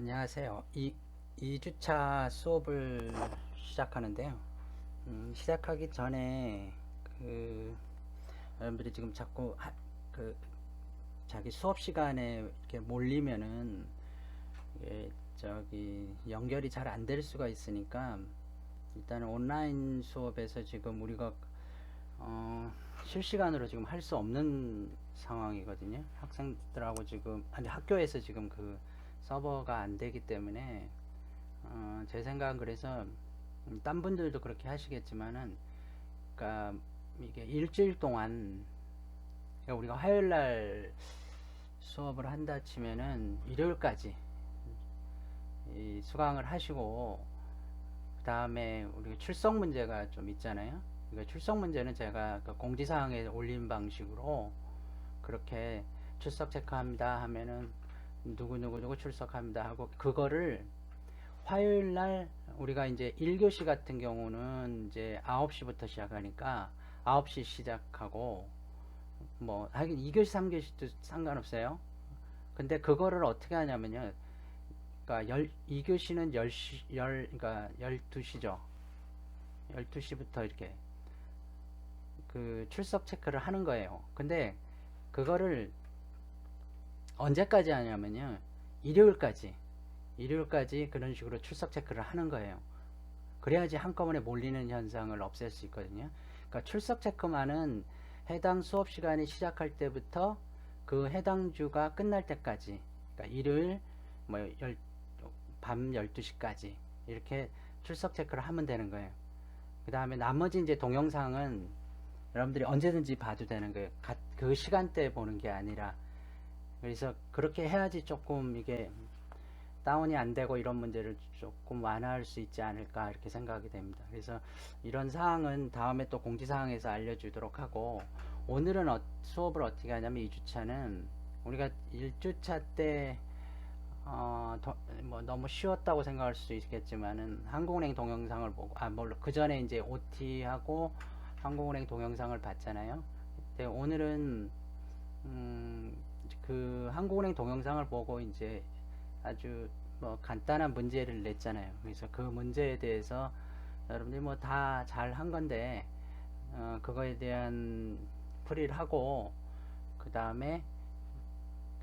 안녕하세요. 2주차 수업을 시작하는데요. 시작하기 전에 여러분들이 지금 자꾸 그 자기 수업 시간에 이렇게 몰리면은 저기 연결이 잘 안 될 수가 있으니까 일단은 온라인 수업에서 지금 우리가 실시간으로 지금 할 수 없는 상황이거든요. 학생들하고 지금 아니 학교에서 지금 그 서버가 안 되기 때문에 제 생각은 그래서 딴 분들도 그렇게 하시겠지만은 그러니까 이게 일주일 동안 그러니까 우리가 화요일 날 수업을 한다 치면은 일요일까지 이 수강을 하시고 그 다음에 우리 출석 문제가 좀 있잖아요. 그러니까 출석 문제는 제가 그 공지사항에 올린 방식으로 그렇게 출석 체크합니다 하면은 누구 출석합니다 하고 그거를 화요일 날 우리가 이제 1교시 같은 경우는 이제 9시부터 시작하니까 9시 시작하고 뭐 하긴 2교시 3교시도 상관없어요. 근데 그거를 어떻게 하냐면요. 그러니까 2교시는 10시 그러니까 12시죠. 12시부터 이렇게 그 출석 체크를 하는 거예요. 근데 그거를 언제까지 하냐면요. 일요일까지 그런 식으로 출석 체크를 하는 거예요. 그래야지 한꺼번에 몰리는 현상을 없앨 수 있거든요. 그러니까 출석 체크만은 해당 수업 시간이 시작할 때부터 그 해당 주가 끝날 때까지, 그러니까 일요일 뭐 밤 12시까지 이렇게 출석 체크를 하면 되는 거예요. 그 다음에 나머지 이제 동영상은 여러분들이 언제든지 봐도 되는 거예요. 그 시간대에 보는 게 아니라. 그래서 그렇게 해야지 조금 이게 다운이 안 되고 이런 문제를 조금 완화할 수 있지 않을까 이렇게 생각이 됩니다. 그래서 이런 사항은 다음에 또 공지사항에서 알려주도록 하고, 오늘은 수업을 어떻게 하냐면 2주차는 우리가 1주차 때 뭐 너무 쉬웠다고 생각할 수 있겠지만은 한국은행 동영상을 보고 물론 그 전에 이제 OT하고 한국은행 동영상을 봤잖아요. 근데 오늘은 그 한국은행 동영상을 보고 이제 아주 뭐 간단한 문제를 냈잖아요. 그래서 그 문제에 대해서 여러분들이 뭐 다 잘 한 건데 그거에 대한 풀이를 하고 그 다음에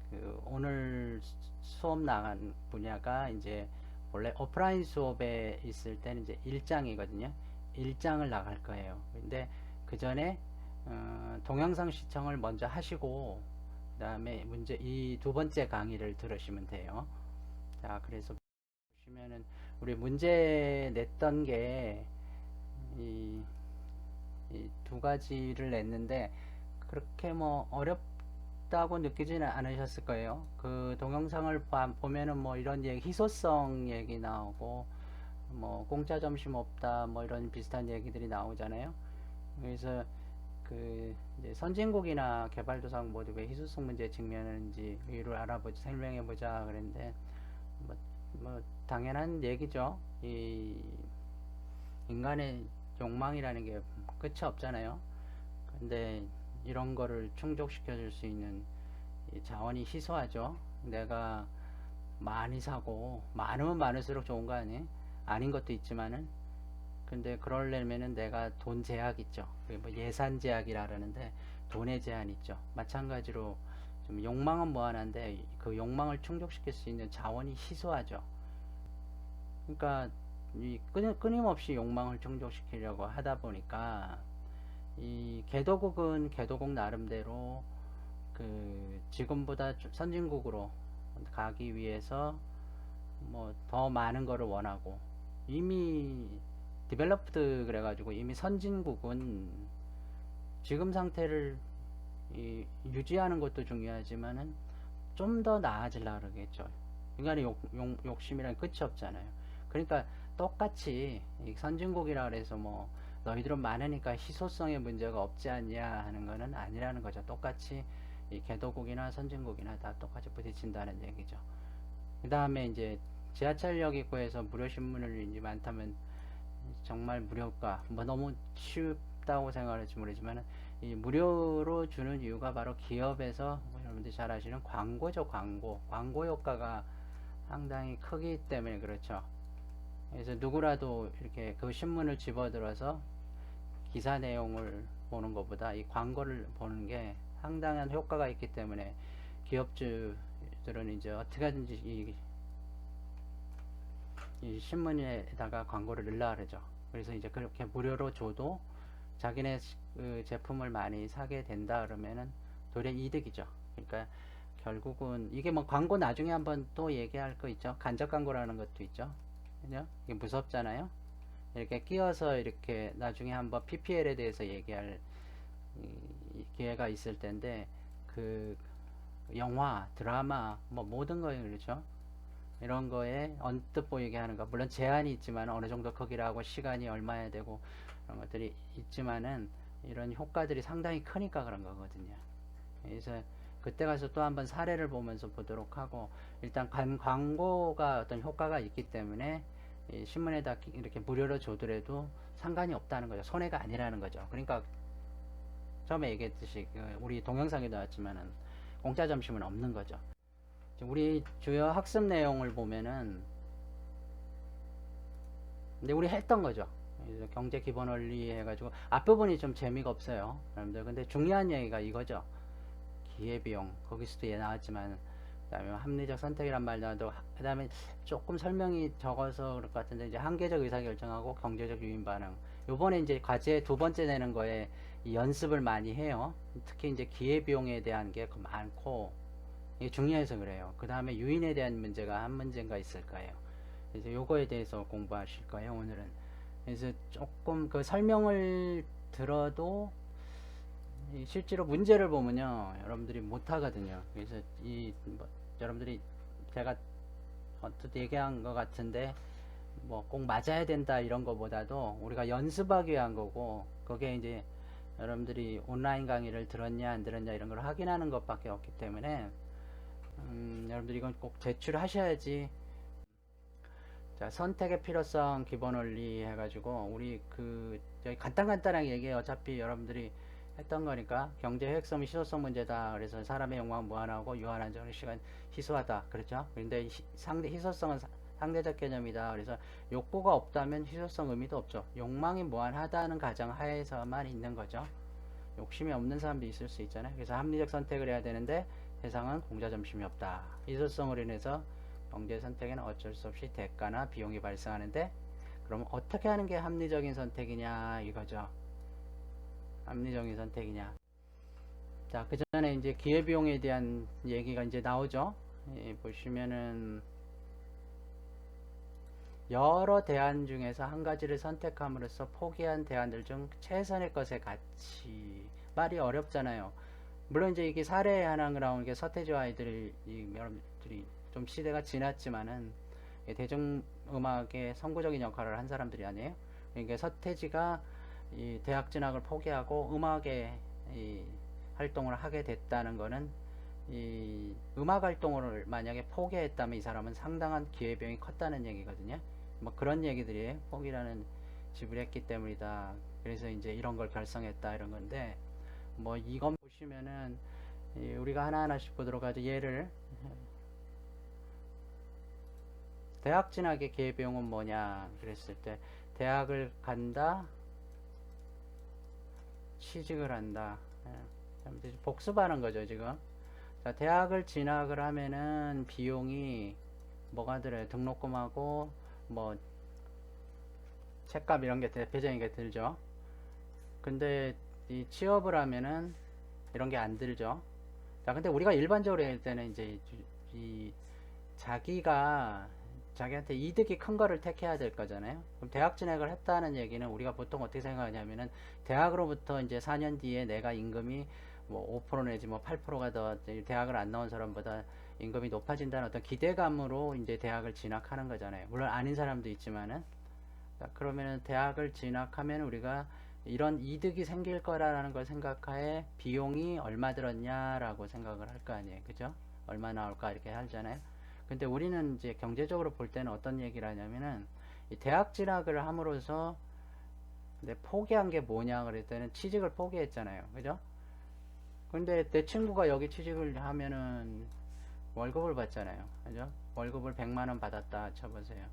그 오늘 수업 나간 분야가 이제 원래 오프라인 수업에 있을 때는 이제 1장이거든요. 1장을 나갈 거예요. 근데 그 전에 동영상 시청을 먼저 하시고 그 다음에 문제 이 두 번째 강의를 들으시면 돼요. 자, 그래서 보시면은 우리 문제 냈던 게 이 두 가지를 냈는데 그렇게 뭐 어렵다고 느끼지는 않으셨을 거예요. 그 동영상을 보면은 뭐 이런 얘기, 희소성 얘기 나오고 뭐 공짜 점심 없다 뭐 이런 비슷한 얘기들이 나오잖아요. 그래서 그 이제 선진국이나 개발도상 모두 왜 희소성 문제에 직면하는지 이유를 알아보자, 설명해 보자 그랬는데 뭐 당연한 얘기죠. 이 인간의 욕망이라는 게 끝이 없잖아요. 근데 이런 거를 충족시켜 줄 수 있는 자원이 희소하죠. 내가 많이 사고 많으면 많을수록 좋은 거 아니에요? 아닌 것도 있지만은 근데 그러려면은 내가 돈 제약 있죠. 뭐 예산 제약이라 그러는데 돈의 제한 있죠. 마찬가지로 좀 욕망은 무한한데 그 욕망을 충족시킬 수 있는 자원이 희소하죠. 그러니까 이 끊임없이 욕망을 충족시키려고 하다 보니까 이 개도국은 개도국 나름대로 그 지금보다 선진국으로 가기 위해서 뭐 더 많은 거를 원하고 이미 디벨롭드 그래가지고 이미 선진국은 지금 상태를 유지하는 것도 중요하지만은 좀 더 나아지려고 그러겠죠. 인간의 욕심이란 끝이 없잖아요. 그러니까 똑같이 선진국이라 그래서 뭐 너희들은 많으니까 희소성의 문제가 없지 않냐 하는 거는 아니라는 거죠. 똑같이 이 개도국이나 선진국이나 다 똑같이 부딪힌다는 얘기죠. 그 다음에 이제 지하철역 입구에서 무료 신문을 이제 많다면 정말 무료가 뭐 너무 쉽다고 생각할지 모르지만 이 무료로 주는 이유가 바로 기업에서 뭐 여러분들이 잘 아시는 광고죠. 광고 효과가 상당히 크기 때문에 그렇죠. 그래서 누구라도 이렇게 그 신문을 집어들어서 기사 내용을 보는 것보다 이 광고를 보는 게 상당한 효과가 있기 때문에 기업주들은 이제 어떻게 하든지 이 신문에다가 광고를 넣으려 그러죠. 그래서 이제 그렇게 무료로 줘도 자기네 그 제품을 많이 사게 된다 그러면은 도리어 이득이죠. 그러니까 결국은 이게 뭐 광고 나중에 한번 또 얘기할 거 있죠. 간접 광고라는 것도 있죠. 그죠? 이게 무섭잖아요. 이렇게 끼어서 이렇게 나중에 한번 PPL에 대해서 얘기할 기회가 있을 텐데 그 영화, 드라마 뭐 모든 거에 그렇죠. 이런 거에 언뜻 보이게 하는 거 물론 제한이 있지만 어느 정도 크기라고 시간이 얼마야 되고 그런 것들이 있지만은 이런 효과들이 상당히 크니까 그런 거거든요. 그래서 그때 가서 또 한번 사례를 보면서 보도록 하고 일단 광고가 어떤 효과가 있기 때문에 신문에다 이렇게 무료로 줘더라도 상관이 없다는 거죠. 손해가 아니라는 거죠. 그러니까 처음에 얘기했듯이 우리 동영상에 나왔지만은 공짜 점심은 없는 거죠. 우리 주요 학습 내용을 보면은 근데 우리 했던 거죠. 경제 기본 원리 해가지고 앞부분이 좀 재미가 없어요. 여러분들 근데 중요한 얘기가 이거죠. 기회비용 거기서도 예 나왔지만 그다음에 합리적 선택이란 말 나와도 그다음에 조금 설명이 적어서 그럴 것 같은데 이제 한계적 의사결정하고 경제적 유인 반응 요번에 이제 과제 두 번째 내는 거에 이 연습을 많이 해요. 특히 이제 기회비용에 대한 게 많고 이게 중요해서 그래요. 그 다음에 유인에 대한 문제가 한 문제인가 있을 거예요. 그래서 요거에 대해서 공부하실 거예요 오늘은. 그래서 조금 그 설명을 들어도 실제로 문제를 보면요 여러분들이 못하거든요. 그래서 뭐 여러분들이 제가 어떻게 얘기한 것 같은데 뭐 꼭 맞아야 된다 이런 거보다도 우리가 연습하기 위한 거고 그게 이제 여러분들이 온라인 강의를 들었냐 안 들었냐 이런 걸 확인하는 것밖에 없기 때문에 여러분들이 이건 꼭 제출하셔야지. 자, 선택의 필요성 기본 원리 해가지고 우리 여기 간단하게 얘기해. 어차피 여러분들이 했던 거니까 경제 핵심 희소성 문제다. 그래서 사람의 욕망 무한하고 유한한 적은 시간 희소하다. 그렇죠? 근데 희소성은 상대적 개념이다. 그래서 욕구가 없다면 희소성 의미도 없죠. 욕망이 무한하다는 가정 하에서만 있는 거죠. 욕심이 없는 사람도 있을 수 있잖아요. 그래서 합리적 선택을 해야 되는데 세상은 공짜 점심이 없다. 희소성으로 인해서 경제 선택에는 어쩔 수 없이 대가나 비용이 발생하는데 그럼 어떻게 하는 게 합리적인 선택이냐 이거죠. 합리적인 선택이냐. 자, 그 전에 이제 기회비용에 대한 얘기가 이제 나오죠. 보시면은 여러 대안 중에서 한 가지를 선택함으로써 포기한 대안들 중 최선의 것의 가치. 말이 어렵잖아요. 물론 이제 이게 사례 하나 나오는 게 서태지와 아이들이 여러분들이 좀 시대가 지났지만은 대중음악의 선구적인 역할을 한 사람들이 아니에요. 그러니까 서태지가 이 대학 진학을 포기하고 음악의 이 활동을 하게 됐다는 거는 이 음악 활동을 만약에 포기했다면 이 사람은 상당한 기회비용이 컸다는 얘기거든요. 뭐 그런 얘기들이 포기라는 지불했기 때문이다. 그래서 이제 이런 걸 결성했다 이런 건데 뭐 이건 보시면은 우리가 하나하나씩 보도록 하죠. 예를 대학 진학의 기회비용은 뭐냐 그랬을 때 대학을 간다 취직을 한다 복습하는 거죠 지금. 자, 대학을 진학을 하면은 비용이 뭐가 들어요? 등록금하고 뭐 책값 이런 게 대표적인 게 들죠. 근데 이 취업을 하면은 이런 게 안 들죠. 자, 근데 우리가 일반적으로 할 때는 이제 이 자기한테 이득이 큰 거를 택해야 될 거잖아요. 그럼 대학 진학을 했다는 얘기는 우리가 보통 어떻게 생각하냐면은 대학으로부터 이제 4년 뒤에 내가 임금이 뭐 5% 내지 뭐 8%가 더 대학을 안 나온 사람보다 임금이 높아진다는 어떤 기대감으로 이제 대학을 진학하는 거잖아요. 물론 아닌 사람도 있지만은. 자, 그러면은 대학을 진학하면 우리가 이런 이득이 생길 거라는 걸 생각하에 비용이 얼마 들었냐라고 생각을 할 거 아니에요. 그죠? 얼마 나올까 이렇게 하잖아요. 근데 우리는 이제 경제적으로 볼 때는 어떤 얘기를 하냐면은 이 대학 진학을 함으로써 포기한 게 뭐냐 그랬더니 취직을 포기했잖아요. 그죠? 근데 내 친구가 여기 취직을 하면은 월급을 받잖아요. 그죠? 월급을 100만 원 받았다 쳐보세요.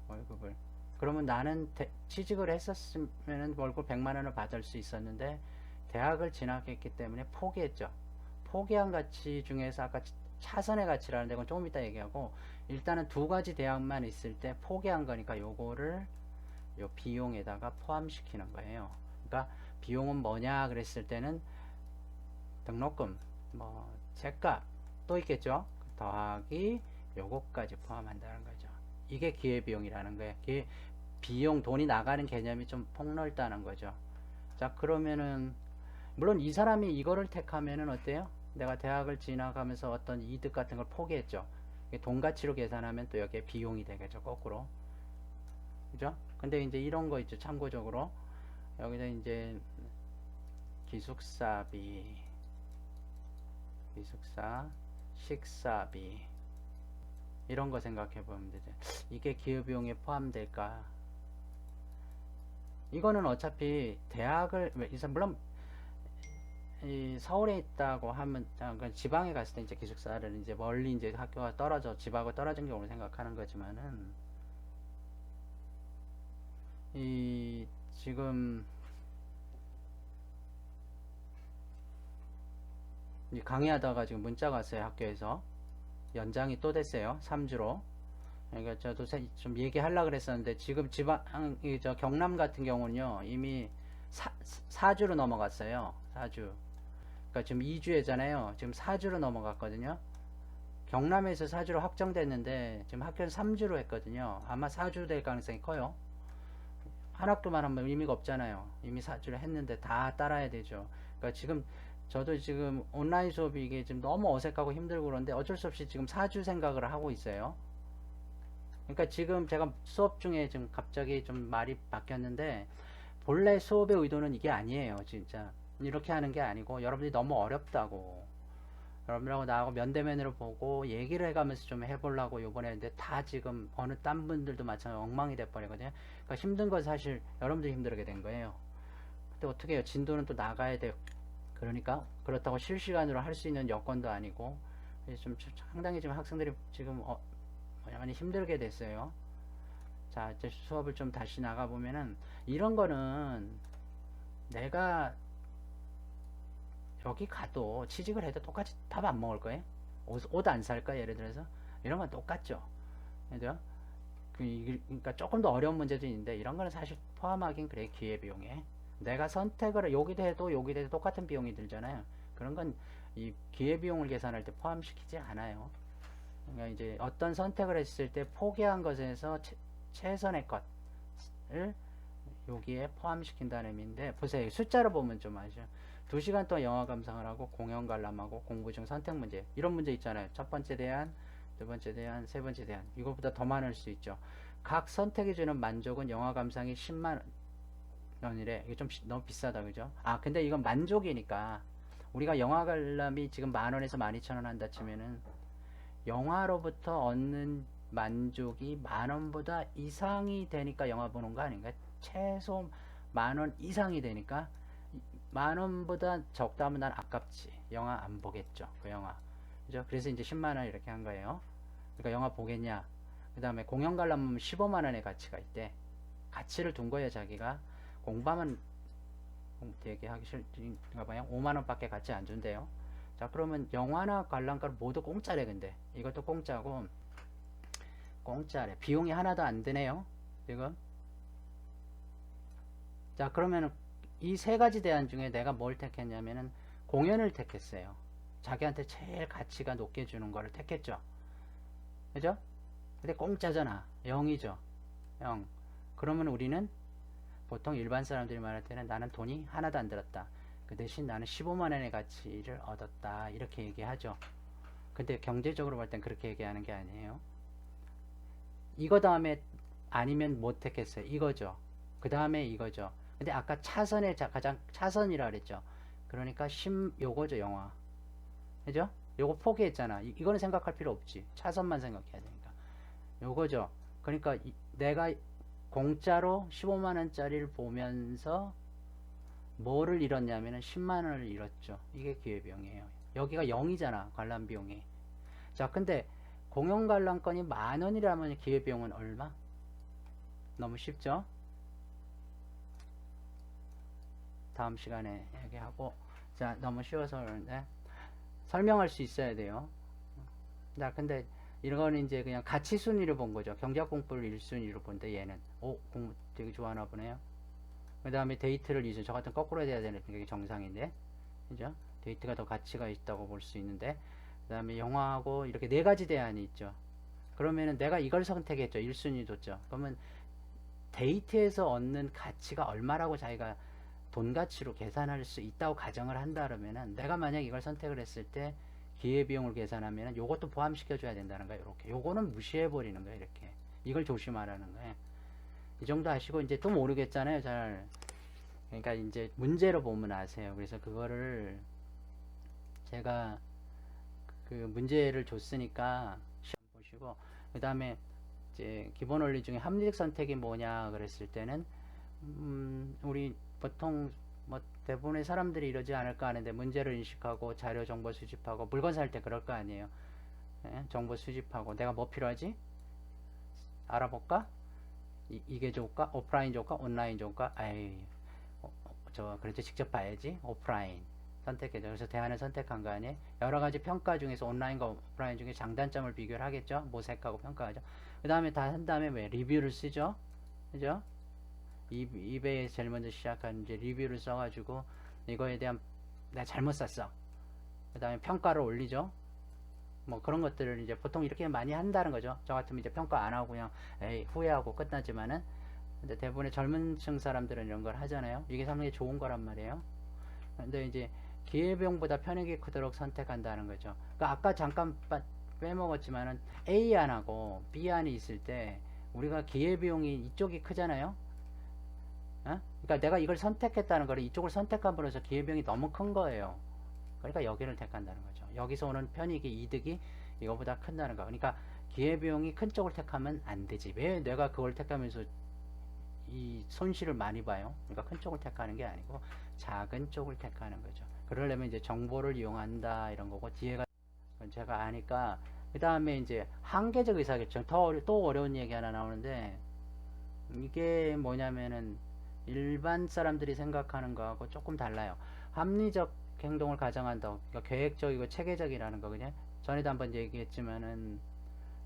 월급을. 그러면 나는 취직을 했었으면 월급 100만 원을 받을 수 있었는데 대학을 진학했기 때문에 포기했죠. 포기한 가치 중에서 아까 차선의 가치라는데 그건 조금 이따 얘기하고, 일단은 두 가지 대학만 있을 때 포기한 거니까 요거를 요 비용에다가 포함시키는 거예요. 그러니까 비용은 뭐냐 그랬을 때는 등록금, 뭐 책값 또 있겠죠. 더하기 요거까지 포함한다는 거죠. 이게 기회비용이라는 거예요. 비용, 돈이 나가는 개념이 좀 폭넓다는 거죠. 자, 그러면은 물론 이 사람이 이거를 택하면은 어때요? 내가 대학을 진학하면서 어떤 이득 같은 걸 포기했죠. 돈 가치로 계산하면 또 여기에 비용이 되겠죠. 거꾸로. 그죠? 근데 이제 이런 거 있죠. 참고적으로 여기다 이제 기숙사비, 기숙사, 식사비 이런 거 생각해 보면 되죠. 이게 기회비용에 포함될까? 이거는 어차피 대학을, 물론 이 서울에 있다고 하면, 그러니까 지방에 갔을 때 이제 기숙사를 이제 멀리 이제 학교가 떨어져, 집하고 떨어진 경우를 생각하는 거지만은, 이 지금 이 강의하다가 지금 문자가 왔어요. 학교에서 연장이 또 됐어요. 3주로. 그러니까 저도 좀 얘기하려고 그랬었는데 지금 지방 저 경남 같은 경우는요 이미 4주로 넘어갔어요. 4주. 그러니까 지금 2주회잖아요. 지금 4주로 넘어갔거든요. 경남에서 4주로 확정됐는데 지금 학교는 3주로 했거든요. 아마 4주 될 가능성이 커요. 한 학교만 하면 의미가 없잖아요. 이미 4주를 했는데 다 따라야 되죠. 그러니까 지금 저도 지금 온라인 수업이 이게 지금 너무 어색하고 힘들고 그런데 어쩔 수 없이 지금 4주 생각을 하고 있어요. 그러니까 지금 제가 수업 중에 지금 갑자기 좀 말이 바뀌었는데, 본래 수업의 의도는 이게 아니에요. 진짜 이렇게 하는 게 아니고, 여러분들이 너무 어렵다고, 여러분들하고 나하고 면대면으로 보고 얘기를 해가면서 좀 해보려고 요번에 했는데, 다 지금 어느 딴 분들도 마찬가지로 엉망이 돼버리거든요. 그러니까 힘든 건 사실 여러분들이 힘들게 된 거예요. 근데 어떻게 해요? 진도는 또 나가야 돼요. 그러니까 그렇다고 실시간으로 할 수 있는 여건도 아니고, 좀 상당히 지금 학생들이 지금 많이 힘들게 됐어요. 자, 이제 수업을 좀 다시 나가보면은, 이런 거는 내가 여기 가도 취직을 해도 똑같이 밥 안 먹을 거예요. 옷 안 살 거예요. 예를 들어서. 이런 건 똑같죠. 그죠? 그러니까 조금 더 어려운 문제도 있는데, 이런 거는 사실 포함하긴 그래, 기회비용에. 내가 선택을 여기도 해도 여기도 해도 똑같은 비용이 들잖아요. 그런 건 이 기회비용을 계산할 때 포함시키지 않아요. 그러니까 이제 어떤 선택을 했을 때 포기한 것에서 최선의 것을 여기에 포함시킨다는 의미인데, 보세요. 숫자로 보면 좀 아시죠? 2시간 동안 영화 감상을 하고 공연 관람하고 공부 중 선택 문제, 이런 문제 있잖아요. 첫 번째 대안, 두 번째 대안, 세 번째 대안. 이거보다 더 많을 수 있죠. 각 선택이 주는 만족은 영화 감상이 10만 원이래. 이게 좀 너무 비싸다, 그죠? 아, 근데 이건 만족이니까, 우리가 영화 관람이 지금 10,000원에서 12,000원 한다 치면은 영화로부터 얻는 만족이 10,000원보다 이상이 되니까 영화 보는 거 아닌가? 최소 10,000원 이상이 되니까, 10,000원보다 적다 하면 난 아깝지. 영화 안 보겠죠. 그 영화. 그죠? 그래서 이제 10만원 이렇게 한 거예요. 그러니까 영화 보겠냐? 그 다음에 공연 관람하면 15만원의 가치가 있대. 가치를 둔 거예요, 자기가. 공부하면 되게 하기 싫은가 봐요. 5만원 밖에 가치 안 준대요. 자, 그러면 영화나 관람가 모두 공짜래. 근데 이것도 공짜고, 공짜래. 비용이 하나도 안 드네요, 지금. 자, 그러면 이 세 가지 대안 중에 내가 뭘 택했냐면은 공연을 택했어요. 자기한테 제일 가치가 높게 주는 거를 택했죠. 그죠? 근데 공짜잖아. 0이죠. 0. 그러면 우리는 보통 일반 사람들이 말할 때는 나는 돈이 하나도 안 들었다. 그 대신 나는 15만원의 가치를 얻었다. 이렇게 얘기하죠. 근데 경제적으로 볼 땐 그렇게 얘기하는 게 아니에요. 이거 다음에 아니면 못 택했어요. 이거죠. 그 다음에 이거죠. 근데 아까 차선의 가장 차선이라 그랬죠. 그러니까 요거죠, 영화. 그죠? 요거 포기했잖아. 이거는 생각할 필요 없지. 차선만 생각해야 되니까. 요거죠. 그러니까 내가 공짜로 15만원짜리를 보면서 뭐를 잃었냐면은 10만원을 잃었죠. 이게 기회비용이에요. 여기가 0이잖아, 관람비용이. 자, 근데 공연 관람권이 10,000원이라면 기회비용은 얼마? 너무 쉽죠? 다음 시간에 얘기하고. 자, 너무 쉬워서 그러는데 설명할 수 있어야 돼요. 자, 근데 이거는 이제 그냥 가치 순위를 본 거죠. 경제학 공부를 1순위로 본데 얘는 공부 되게 좋아하나 보네요. 그 다음에 데이트를 2순위. 저 같은 거꾸로 해야 되는 게 정상인데, 그죠? 데이트가 더 가치가 있다고 볼 수 있는데, 그 다음에 영화하고 이렇게 네 가지 대안이 있죠. 그러면은 내가 이걸 선택했죠. 1순위 뒀죠. 그러면 데이트에서 얻는 가치가 얼마라고 자기가 돈 가치로 계산할 수 있다고 가정을 한다 그러면은, 내가 만약 이걸 선택을 했을 때 기회비용을 계산하면은 요것도 포함시켜 줘야 된다는 거예요. 이렇게 요거는 무시해 버리는 거예요. 이렇게 이걸 조심하라는 거예요. 이 정도 하시고, 이제 또 모르겠잖아요, 잘. 그러니까 이제 문제로 보면 아세요. 그래서 그거를 제가 그 문제를 줬으니까 시험 보시고, 그 다음에 이제 기본 원리 중에 합리적 선택이 뭐냐 그랬을 때는, 우리 보통 뭐 대부분의 사람들이 이러지 않을까 하는데, 문제를 인식하고 자료 정보 수집하고 물건 살 때 그럴 거 아니에요. 예? 정보 수집하고 내가 뭐 필요하지? 알아볼까? 이게 좋을까? 오프라인 좋을까? 온라인 좋을까? 아이, 그래도 직접 봐야지. 오프라인 선택해줘. 그래서 대안을 선택한 거 아니에요? 여러 가지 평가 중에서 온라인과 오프라인 중에 장단점을 비교를 하겠죠. 모색하고 평가하죠. 그 다음에 다 한 다음에 왜 리뷰를 쓰죠. 그죠? 이베이에 제일 먼저 시작한 이제 리뷰를 써가지고 이거에 대한 내가 잘못 샀어. 그 다음에 평가를 올리죠. 뭐 그런 것들을 이제 보통 이렇게 많이 한다는 거죠. 저 같으면 이제 평가 안 하고 그냥 에이 후회하고 끝나지만은, 근데 대부분의 젊은 층 사람들은 이런 걸 하잖아요. 이게 상당히 좋은 거란 말이에요. 근데 이제 기회비용보다 편익이 크도록 선택한다는 거죠. 그러니까 아까 잠깐 빼먹었지만은 A 안하고 B 안이 있을 때 우리가 기회비용이 이쪽이 크잖아요. 어? 그러니까 내가 이걸 선택했다는 거를 이쪽을 선택함으로써 기회비용이 너무 큰 거예요. 그러니까 여기를 택한다는 거죠. 여기서 오는 편익이, 이득이 이거보다 큰다는 거. 그러니까 기회비용이 큰 쪽을 택하면 안 되지. 왜 내가 그걸 택하면서 이 손실을 많이 봐요? 그러니까 큰 쪽을 택하는 게 아니고 작은 쪽을 택하는 거죠. 그러려면 이제 정보를 이용한다 이런 거고, 뒤에가 제가 아니까. 그 다음에 이제 한계적 의사결정. 또 어려운 얘기 하나 나오는데, 이게 뭐냐면은 일반 사람들이 생각하는 거하고 조금 달라요. 합리적 행동을 가정한다. 그러니까 계획적이고 체계적이라는 거. 그냥 전에도 한번 얘기했지만은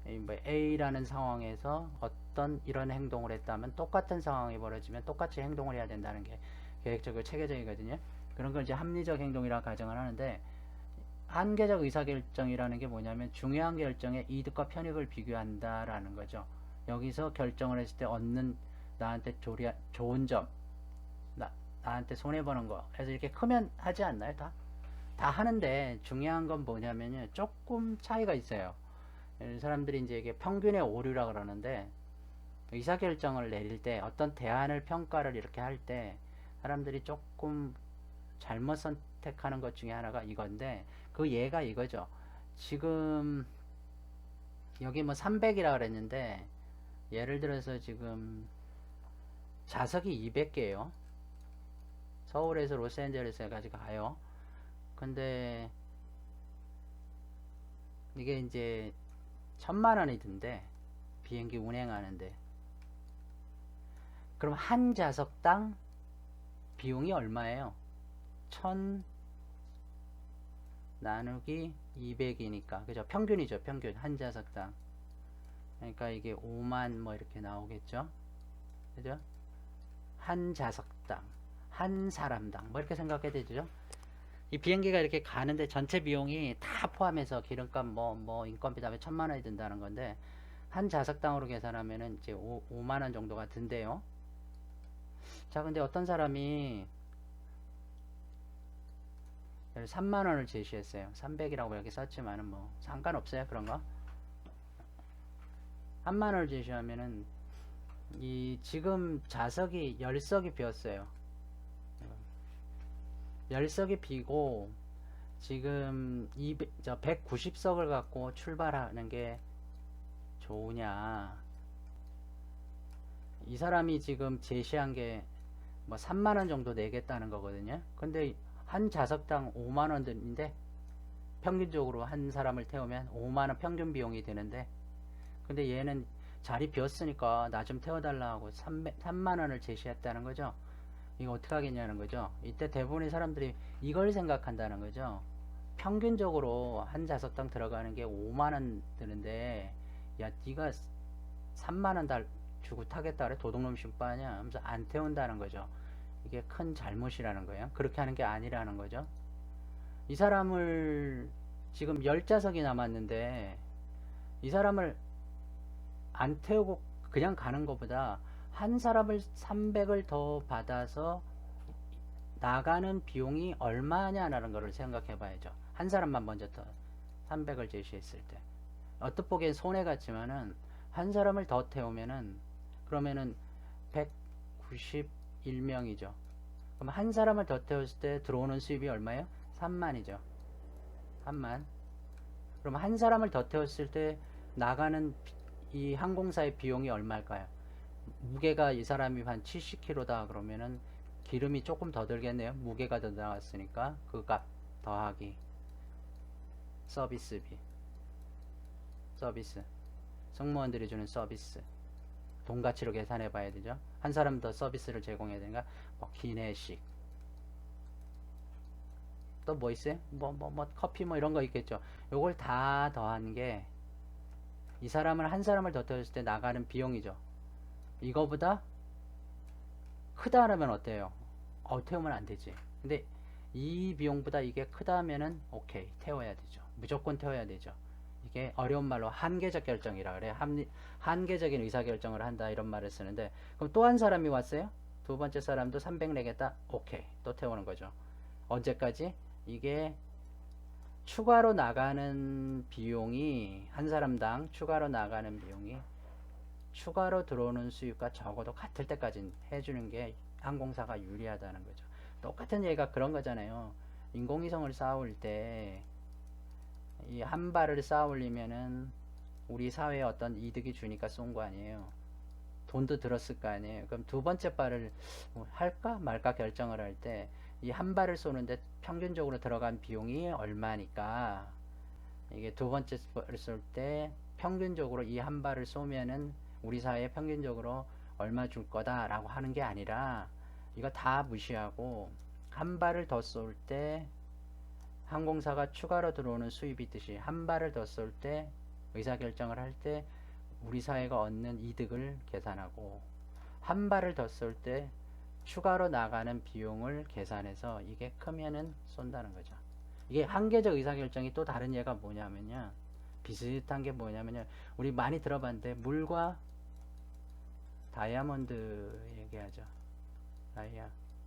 뭐 A라는 상황에서 어떤 이런 행동을 했다면 똑같은 상황이 벌어지면 똑같이 행동을 해야 된다는 게 계획적이고 체계적이거든요. 그런 걸 이제 합리적 행동이라고 가정을 하는데, 한계적 의사결정이라는 게 뭐냐면 중요한 결정에 이득과 편익을 비교한다라는 거죠. 여기서 결정을 했을 때 얻는 나한테 좋은 점, 나한테 손해보는 거 해서 이렇게 크면 하지 않나요? 다 하는데 중요한 건 뭐냐면요, 조금 차이가 있어요. 사람들이 이제 이게 평균의 오류라 그러는데, 의사결정을 내릴 때 어떤 대안을 평가를 이렇게 할 때 사람들이 조금 잘못 선택하는 것 중에 하나가 이건데, 그 예가 이거죠. 지금 여기 뭐 300이라 그랬는데, 예를 들어서 지금 좌석이 200개예요. 서울에서 로스앤젤레스까지 가요. 근데 이게 이제 1,000,000원이 든대. 비행기 운행하는데. 그럼 한 좌석당 비용이 얼마예요? 1,000 나누기 200이니까, 그죠? 평균이죠. 평균 한 좌석당. 그러니까 이게 5만 뭐 이렇게 나오겠죠. 그죠? 한 좌석당, 한 사람당 뭐 이렇게 생각해야 되죠. 이 비행기가 이렇게 가는데 전체 비용이 다 포함해서 기름값 뭐 인건비 다음에 1,000,000원이 든다는 건데, 한 좌석당으로 계산하면은 이제 5만원 정도가 든대요. 자, 근데 어떤 사람이 3만원을 제시했어요. 300이라고 이렇게 썼지만은 뭐 상관없어요. 그런 거. 3만원을 제시하면은 이 지금 좌석이 10석이 비었어요. 10석이 비고 지금 190석을 갖고 출발하는 게 좋으냐. 이 사람이 지금 제시한 게 뭐 3만원 정도 내겠다는 거거든요. 근데 한 좌석당 5만원 드는데 평균적으로 한 사람을 태우면 5만원 평균 비용이 되는데, 근데 얘는 자리 비었으니까 나 좀 태워달라 하고 3만원을 제시했다는 거죠. 이거 어떻게 하겠냐는 거죠. 이때 대부분의 사람들이 이걸 생각한다는 거죠. 평균적으로 한 좌석당 들어가는 게 5만원 드는데, 야 네가 3만원 주고 타겠다 그래? 도둑놈 신바냐 하면서 안 태운다는 거죠. 이게 큰 잘못이라는 거예요. 그렇게 하는 게 아니라는 거죠. 이 사람을 지금 10좌석이 남았는데, 이 사람을 안 태우고 그냥 가는 것보다 한 사람을 300을 더 받아서 나가는 비용이 얼마냐라는 것을 생각해 봐야죠. 한 사람만 먼저 더 300을 제시했을 때 어떻게 보기엔 손해 같지만은 한 사람을 더 태우면은 그러면은 191명이죠. 그럼 한 사람을 더 태웠을 때 들어오는 수입이 얼마예요? 3만이죠. 3만. 그럼 한 사람을 더 태웠을 때 나가는 이 항공사의 비용이 얼마일까요? 무게가 이 사람이 한 70kg다 그러면은 기름이 조금 더 들겠네요. 무게가 더 나갔으니까 그 값 더하기 서비스비, 서비스, 승무원들이 주는 서비스 돈 가치로 계산해 봐야 되죠. 한 사람 더 서비스를 제공해야 되니까 뭐 기내식, 또 뭐 있어요? 뭐 커피 뭐 이런 거 있겠죠. 요걸 다 더한 게 이 사람을 한 사람을 더 태웠을 때 나가는 비용이죠. 이거보다 크다라면 어때요? 태우면 안 되지. 근데 이 비용보다 이게 크다면은 오케이, 태워야 되죠. 무조건 태워야 되죠. 이게 어려운 말로 한계적 결정이라 그래. 한계적인 의사결정을 한다 이런 말을 쓰는데, 그럼 또 한 사람이 왔어요. 두 번째 사람도 300 내겠다. 오케이, 또 태우는 거죠. 언제까지? 이게 추가로 나가는 비용이 한 사람당 추가로 나가는 비용이 추가로 들어오는 수입과 적어도 같을 때까지 해주는 게 항공사가 유리하다는 거죠. 똑같은 얘기가 그런 거잖아요. 인공위성을 쌓을 때 이 한 발을 쌓아 올리면은 우리 사회에 어떤 이득이 주니까 쏜 거 아니에요. 돈도 들었을 거 아니에요. 그럼 두 번째 발을 할까 말까 결정을 할 때 이 한 발을 쏘는데 평균적으로 들어간 비용이 얼마니까, 이게 두 번째 발을 쏠 때 평균적으로 이 한 발을 쏘면은 우리 사회에 평균적으로 얼마 줄 거다라고 하는 게 아니라, 이거 다 무시하고 한 발을 더 쏠 때 항공사가 추가로 들어오는 수입이 있듯이 한 발을 더 쏠 때 의사결정을 할 때 우리 사회가 얻는 이득을 계산하고, 한 발을 더 쏠 때 추가로 나가는 비용을 계산해서 이게 크면은 쏜다는 거죠. 이게 한계적 의사결정이 또 다른 예가 뭐냐면요, 비슷한 게 뭐냐면요, 우리 많이 들어봤는데 물과 다이아몬드 얘기하죠.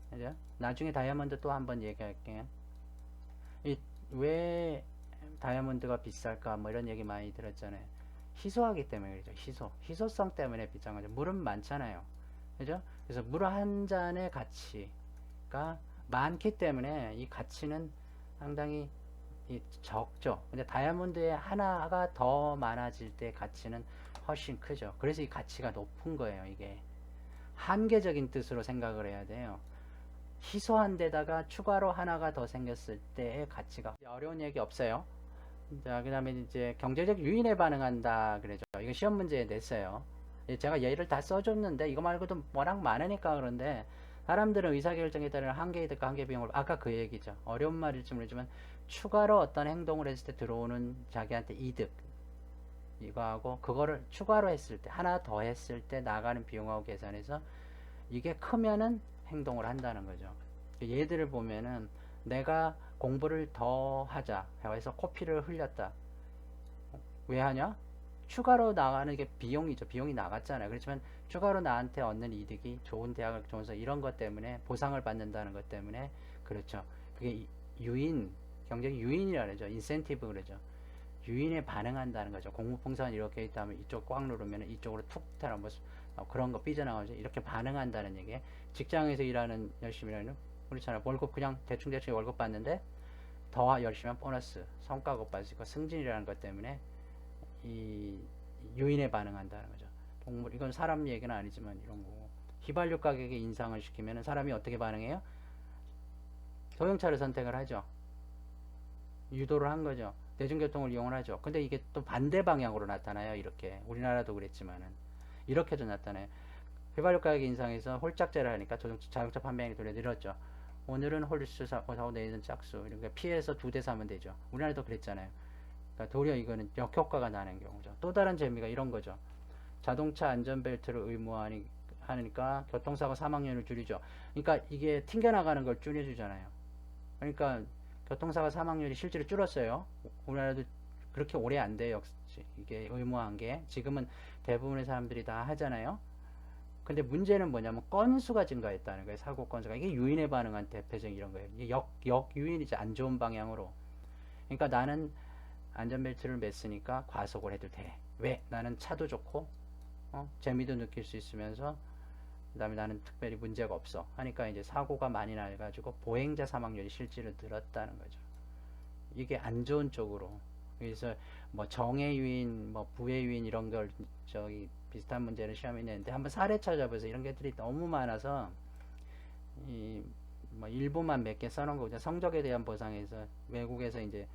그죠? 나중에 다이아몬드 또 한번 얘기할게요. 왜 다이아몬드가 비쌀까 뭐 이런 얘기 많이 들었잖아요. 희소하기 때문에 그러죠. 희소성 때문에 비싼 거죠. 물은 많잖아요. 그죠? 그래서 물 한 잔의 가치가 많기 때문에 이 가치는 상당히 적죠. 근데 다이아몬드의 하나가 더 많아질 때 가치는 훨씬 크죠. 그래서 이 가치가 높은 거예요. 이게 한계적인 뜻으로 생각을 해야 돼요. 희소한 데다가 추가로 하나가 더 생겼을 때의 가치가, 어려운 얘기 없어요. 자, 그 다음에 이제 경제적 유인에 반응한다 그러죠. 이거 시험 문제에 냈어요. 제가 예를 다 써줬는데 이거 말고도 워낙 많으니까. 그런데 사람들은 의사결정에 따른 한계이득과 한계비용을, 아까 그 얘기죠. 어려운 말일지 모르지만 추가로 어떤 행동을 했을 때 들어오는 자기한테 이득, 이거하고 그거를 추가로 했을 때, 하나 더 했을 때 나가는 비용하고 계산해서 이게 크면은 행동을 한다는 거죠. 얘들을 보면은 내가 공부를 더 하자 해서 코피를 흘렸다. 왜 하냐? 추가로 나가는 게 비용이죠. 비용이 나갔잖아요. 그렇지만 추가로 나한테 얻는 이득이 좋은 대학을 좋은서 이런 것 때문에 보상을 받는다는 것 때문에 그렇죠. 그게 유인, 경제적 유인이라 그러죠. 인센티브 그러죠. 유인에 반응한다는 거죠. 공무풍선 이렇게 있다면 이쪽 꽉 누르면 이쪽으로 툭 타는 뭐 그런 거 삐져나가죠. 이렇게 반응한다는 얘기예요. 직장에서 일하는, 열심히 일하는, 그렇잖아요. 월급 그냥 대충 월급 받는데 더 열심히 하면 보너스, 성과급 받을 수 있고 승진이라는 것 때문에 이 유인에 반응한다는 거죠. 동물, 이건 사람 얘기는 아니지만 이런 거고, 휘발유 가격에 인상을 시키면 사람이 어떻게 반응해요? 소형차를 선택을 하죠. 유도를 한 거죠. 대중교통을 이용을 하죠. 근데 이게 또 반대 방향으로 나타나요. 이렇게 우리나라도 그랬지만은 이렇게도 나타나요. 휘발유 가격 인상에서 홀짝제를 하니까 자동차 판매량이 도리어 늘었죠. 오늘은 홀수 사고 내일은 짝수. 이렇게 피해서 2대 사면 되죠. 우리나라도 그랬잖아요. 그러니까 도리어 이거는 역효과가 나는 경우죠. 또 다른 재미가 이런 거죠. 자동차 안전벨트를 의무화하니까 교통사고 사망률을 줄이죠. 그러니까 이게 튕겨나가는 걸 줄여주잖아요. 그러니까 교통사고 사망률이 실제로 줄었어요. 우리나라도 그렇게 오래 안 돼요. 이게 의무화한 게. 지금은 대부분의 사람들이 다 하잖아요. 근데 문제는 뭐냐면 건수가 증가했다는 거예요. 사고 건수가. 이게 유인에 반응한 대표적인 이런 거예요. 이게 역유인이죠. 안 좋은 방향으로. 그러니까 나는 안전벨트를 맸으니까 과속을 해도 돼. 왜? 나는 차도 좋고 재미도 느낄 수 있으면서 그 다음에 나는 특별히 문제가 없어 하니까 이제 사고가 많이 나가지고 보행자 사망률이 실제로 늘었다는 거죠. 이게 안 좋은 쪽으로. 그래서 뭐 정의 유인, 뭐 부의 유인 이런 걸 저기 비슷한 문제를 시험에 냈는데 한번 사례 찾아보세요. 이런 것들이 너무 많아서 이 뭐 일부만 몇 개 써놓은 거죠. 성적에 대한 보상에서 외국에서 이제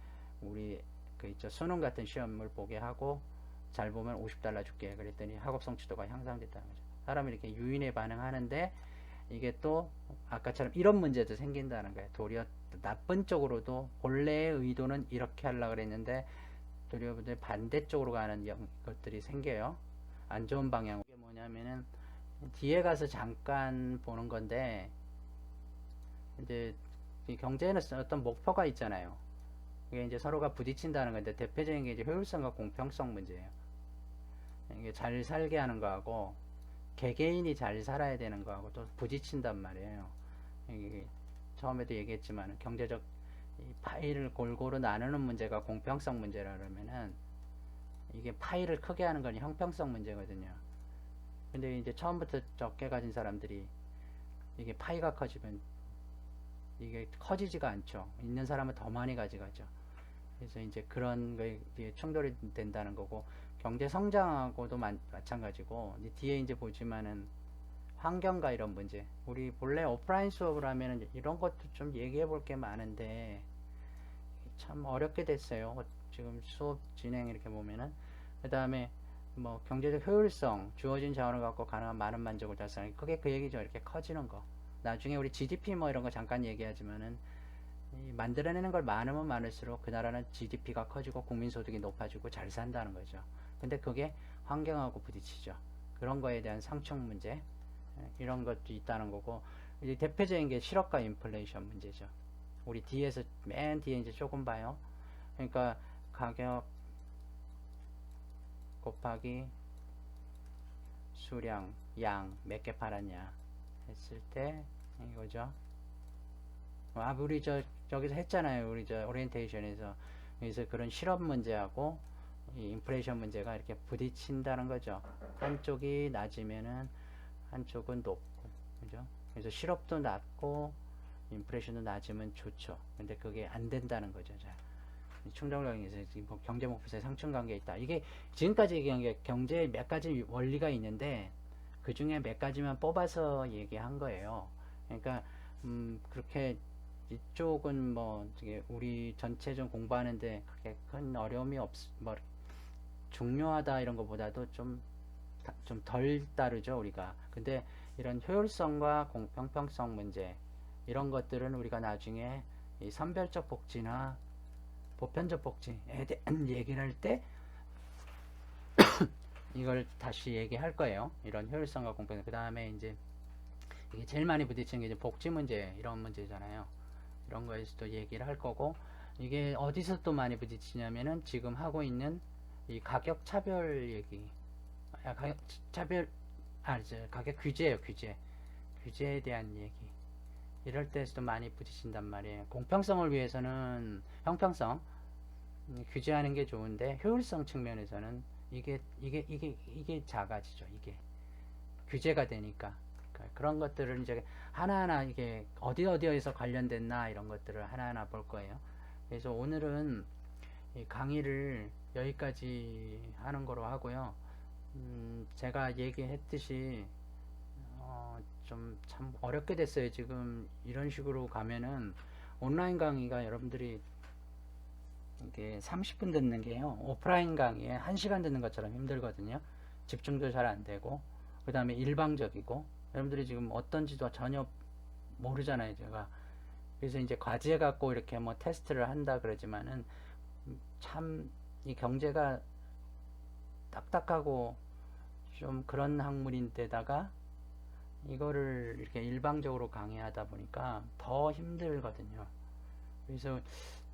우리 그 있죠 수능 같은 시험을 보게 하고 잘 보면 $50 줄게 그랬더니 학업 성취도가 향상됐다는 거죠. 사람이 이렇게 유인에 반응하는데 이게 또 아까처럼 이런 문제도 생긴다는 거예요. 도리어 나쁜 쪽으로도 본래의 의도는 이렇게 하려고 그랬는데 도리어 반대쪽으로 가는 것들이 생겨요. 안 좋은 방향으로. 이게 뭐냐면은 뒤에 가서 잠깐 보는 건데 이제 경제에는 어떤 목표가 있잖아요. 이게 이제 서로가 부딪힌다는 건데 대표적인 게 이제 효율성과 공평성 문제예요. 이게 잘 살게 하는 거하고 개개인이 잘 살아야 되는 거하고 또 부딪힌단 말이에요. 이게 처음에도 얘기했지만 경제적 파일을 골고루 나누는 문제가 공평성 문제라 그러면은 이게 파일을 크게 하는 건 형평성 문제거든요. 근데 이제 처음부터 적게 가진 사람들이 이게 파이가 커지면 이게 커지지가 않죠. 있는 사람은 더 많이 가져가죠. 그래서 이제 그런 거에 충돌이 된다는 거고 경제 성장하고도 마찬가지고 뒤에 이제 보지만은 환경과 이런 문제. 우리 본래 오프라인 수업을 하면은 이런 것도 좀 얘기해 볼 게 많은데 참 어렵게 됐어요. 지금 수업 진행 이렇게 보면은 그 다음에 뭐 경제적 효율성, 주어진 자원을 갖고 가능한 많은 만족을 달성하기. 그게 그 얘기죠. 이렇게 커지는 거. 나중에 우리 GDP 뭐 이런 거 잠깐 얘기하지만은 만들어내는 걸 많으면 많을수록 그 나라는 GDP가 커지고 국민소득이 높아지고 잘 산다는 거죠. 근데 그게 환경하고 부딪히죠. 그런 거에 대한 상충 문제 이런 것도 있다는 거고 이제 대표적인 게 실업과 인플레이션 문제죠. 우리 뒤에서 맨 뒤에 이제 조금 봐요. 그러니까 가격 곱하기 수량 양 몇 개 팔았냐 했을 때 이거죠. 우리 저기서 했잖아요. 우리 저 오리엔테이션에서. 그래서 그런 실업 문제하고 이 인플레이션 문제가 이렇게 부딪힌다는 거죠. 한쪽이 낮으면은 한쪽은 높고, 그죠? 그래서 실업도 낮고 인플레이션도 낮으면 좋죠. 근데 그게 안 된다는 거죠. 자, 충동적에서 지금 경제 목표세 상충 관계에 있다. 이게 지금까지 얘기한 게 경제에 몇 가지 원리가 있는데 그 중에 몇 가지만 뽑아서 얘기한 거예요. 그러니까 그렇게 이쪽은 뭐 우리 전체 좀 공부하는데 그렇게 큰 어려움이 뭐 중요하다 이런 것보다도 좀 덜 따르죠 우리가. 근데 이런 효율성과 공평성 문제 이런 것들은 우리가 나중에 이 선별적 복지나 보편적 복지에 대한 얘기를 할 때 이걸 다시 얘기할 거예요. 이런 효율성과 공평성. 그 다음에 이제 이게 제일 많이 부딪히는 게 이제 복지 문제 이런 문제잖아요. 이런 거에서도 얘기를 할 거고 이게 어디서 또 많이 부딪히냐면은 지금 하고 있는 이 가격 차별 얘기. 가격 차별 가격 규제예요. 규제에 대한 얘기. 이럴 때에서도 많이 부딪힌단 말이에요. 공평성을 위해서는 형평성 규제하는 게 좋은데 효율성 측면에서는 이게 작아지죠. 이게 규제가 되니까 그런 것들을 이제 하나하나 이게 어디에서 관련됐나 이런 것들을 하나하나 볼 거예요. 그래서 오늘은 이 강의를 여기까지 하는 거로 하고요. 제가 얘기했듯이 좀 참 어렵게 됐어요. 지금 이런 식으로 가면은 온라인 강의가 여러분들이 이게 30분 듣는 게요. 오프라인 강의에 1시간 듣는 것처럼 힘들거든요. 집중도 잘 안 되고, 그 다음에 일방적이고, 여러분들이 지금 어떤지도 전혀 모르잖아요, 제가. 그래서 이제 과제 갖고 이렇게 뭐 테스트를 한다 그러지만은 참 이 경제가 딱딱하고 좀 그런 학문인데다가 이거를 이렇게 일방적으로 강의하다 보니까 더 힘들거든요. 그래서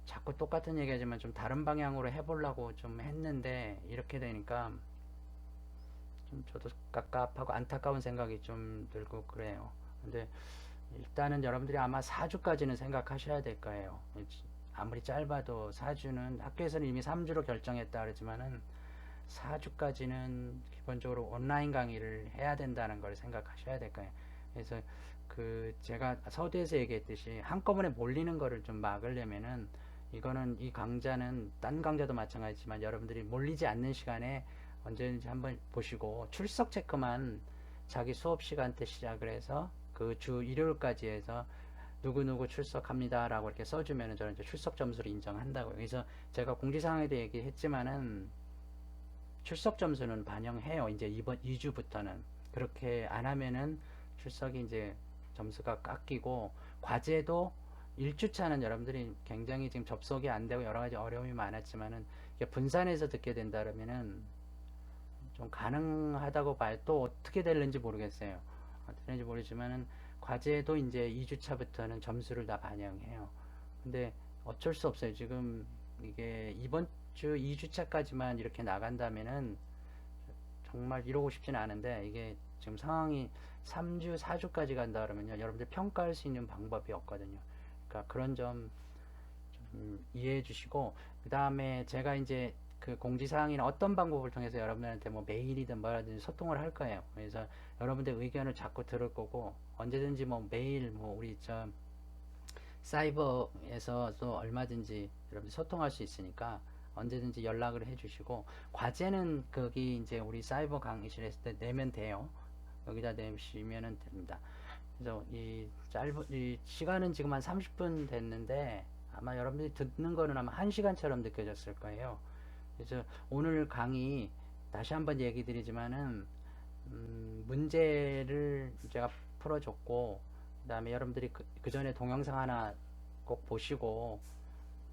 자꾸 똑같은 얘기 하지만 좀 다른 방향으로 해보려고 좀 했는데 이렇게 되니까 좀 저도 깝깝하고 안타까운 생각이 좀 들고 그래요. 근데 일단은 여러분들이 아마 4주까지는 생각하셔야 될 거예요. 아무리 짧아도 4주는 학교에서는 이미 3주로 결정했다 그러지만은 4주까지는 기본적으로 온라인 강의를 해야 된다는 걸 생각하셔야 될 거예요. 그래서 그 제가 서두에서 얘기했듯이 한꺼번에 몰리는 거를 좀 막으려면은 이거는 이 강좌는 딴 강좌도 마찬가지지만 여러분들이 몰리지 않는 시간에 언제든지 한번 보시고 출석 체크만 자기 수업 시간 때 시작을 해서 그 주 일요일까지 해서 누구누구 출석합니다 라고 이렇게 써주면은 저는 이제 출석 점수를 인정한다고요. 그래서 제가 공지사항에도 얘기했지만은 출석 점수는 반영해요. 이제 이번 2주부터는 그렇게 안 하면은 출석이 이제 점수가 깎이고, 과제도 1주차는 여러분들이 굉장히 지금 접속이 안 되고 여러 가지 어려움이 많았지만은 분산해서 듣게 된다 그러면은 좀 가능하다고 봐요. 또 어떻게 될는지 모르겠어요. 어떻게 될는지 모르지만은 과제도 이제 2주차부터는 점수를 다 반영해요. 근데 어쩔 수 없어요. 지금 이게 이번 주 2주차까지만 이렇게 나간다면은 정말 이러고 싶진 않은데, 이게 지금 상황이 3주, 4주까지 간다 그러면요. 여러분들 평가할 수 있는 방법이 없거든요. 그러니까 그런 점 좀 이해해 주시고, 그 다음에 제가 이제 그 공지사항이나 어떤 방법을 통해서 여러분들한테 뭐 메일이든 뭐라든지 소통을 할 거예요. 그래서 여러분들 의견을 자꾸 들을 거고, 언제든지 뭐 메일, 뭐 우리 저 사이버에서도 얼마든지 여러분 소통할 수 있으니까 언제든지 연락을 해주시고, 과제는 거기 이제 우리 사이버 강의실에서 내면 돼요. 여기다 내시면은 됩니다. 그래서 이 시간은 지금 한 30분 됐는데 아마 여러분들이 듣는 거는 아마 1시간처럼 느껴졌을 거예요. 그래서 오늘 강의 다시 한번 얘기 드리지만은 문제를 제가 풀어줬고, 그 다음에 여러분들이 그 전에 동영상 하나 꼭 보시고,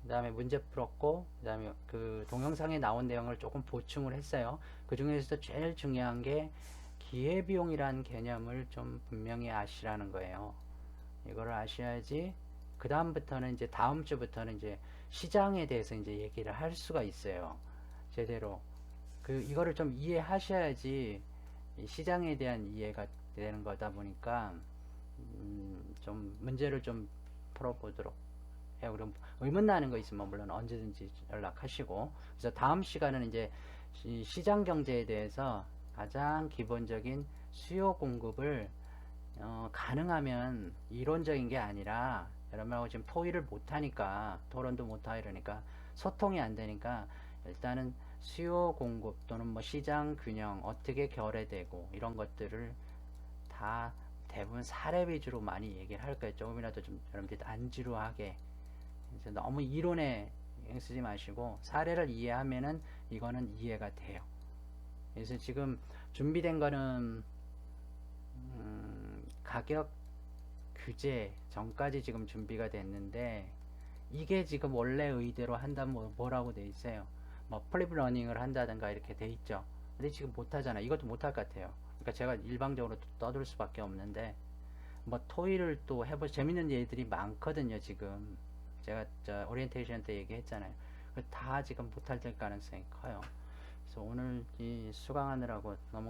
그 다음에 문제 풀었고, 그 다음에 그 동영상에 나온 내용을 조금 보충을 했어요. 그 중에서도 제일 중요한 게 기회비용이라는 개념을 좀 분명히 아시라는 거예요. 이거를 아셔야지 그 다음부터는 이제 다음 주부터는 이제 시장에 대해서 이제 얘기를 할 수가 있어요. 제대로 이거를 좀 이해하셔야지 이 시장에 대한 이해가 되는 거다 보니까 좀 문제를 좀 풀어보도록 해요. 그럼 의문 나는 거 있으면 물론 언제든지 연락하시고, 그래서 다음 시간은 이제 시장 경제에 대해서 가장 기본적인 수요 공급을 가능하면 이론적인 게 아니라, 여러분하고 지금 토의를 못하니까, 토론도 못하고 이러니까 소통이 안 되니까 일단은 수요 공급 또는 뭐 시장 균형 어떻게 결여되고 이런 것들을 다 대부분 사례 위주로 많이 얘기를 할 거예요. 조금이라도 좀 여러분들이 안 지루하게. 그래서 너무 이론에 쓰지 마시고 사례를 이해하면은 이거는 이해가 돼요. 그래서 지금 준비된 거는 가격 규제 전까지 지금 준비가 됐는데, 이게 지금 원래 의대로 한다면 뭐라고 돼 있어요. 뭐 플립 러닝을 한다든가 이렇게 돼 있죠. 근데 지금 못하잖아. 이것도 못할 것 같아요. 그러니까 제가 일방적으로 떠들 수밖에 없는데, 뭐 토의를 또 해볼 재밌는 얘기들이 많거든요. 지금 제가 저 오리엔테이션 때 얘기했잖아요. 다 지금 못할 될 가능성이 커요. 그래서 오늘 이 수강하느라고 너무